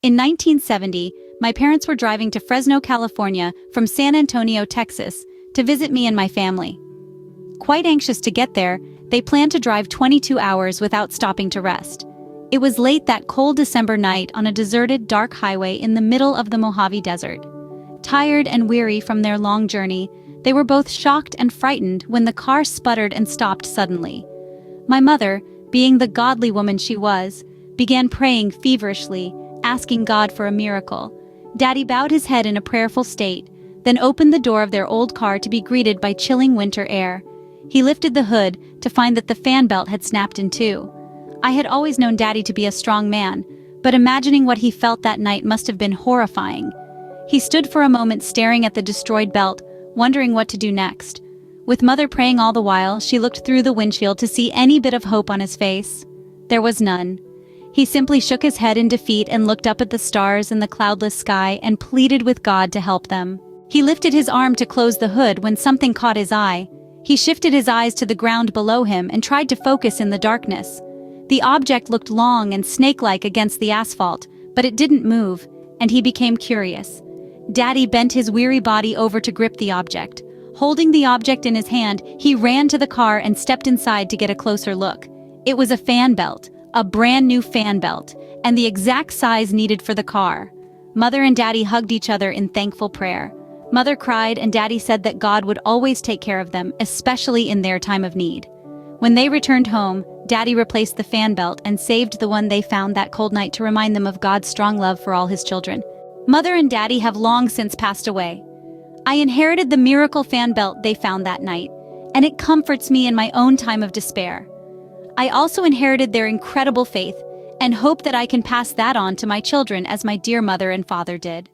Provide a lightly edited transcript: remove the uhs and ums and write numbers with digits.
In 1970, my parents were driving to Fresno, California from San Antonio, Texas, to visit me and my family. Quite anxious to get there, they planned to drive 22 hours without stopping to rest. It was late that cold December night on a deserted, dark highway in the middle of the Mojave Desert. Tired and weary from their long journey, they were both shocked and frightened when the car sputtered and stopped suddenly. My mother, being the godly woman she was, began praying feverishly, asking God for a miracle. Daddy bowed his head in a prayerful state, then opened the door of their old car to be greeted by chilling winter air. He lifted the hood to find that the fan belt had snapped in two. I had always known Daddy to be a strong man, but imagining what he felt that night must have been horrifying. He stood for a moment staring at the destroyed belt, wondering what to do next. With Mother praying all the while, she looked through the windshield to see any bit of hope on his face. There was none. He simply shook his head in defeat and looked up at the stars and the cloudless sky and pleaded with God to help them. He lifted his arm to close the hood when something caught his eye. He shifted his eyes to the ground below him and tried to focus in the darkness. The object looked long and snake-like against the asphalt, but it didn't move, and he became curious. Daddy bent his weary body over to grip the object. Holding the object in his hand, he ran to the car and stepped inside to get a closer look. It was a fan belt, a brand new fan belt, and the exact size needed for the car. Mother and Daddy hugged each other in thankful prayer. Mother cried and Daddy said that God would always take care of them, especially in their time of need. When they returned home, Daddy replaced the fan belt and saved the one they found that cold night to remind them of God's strong love for all his children. Mother and Daddy have long since passed away. I inherited the miracle fan belt they found that night, and it comforts me in my own time of despair. I also inherited their incredible faith and hope that I can pass that on to my children as my dear mother and father did.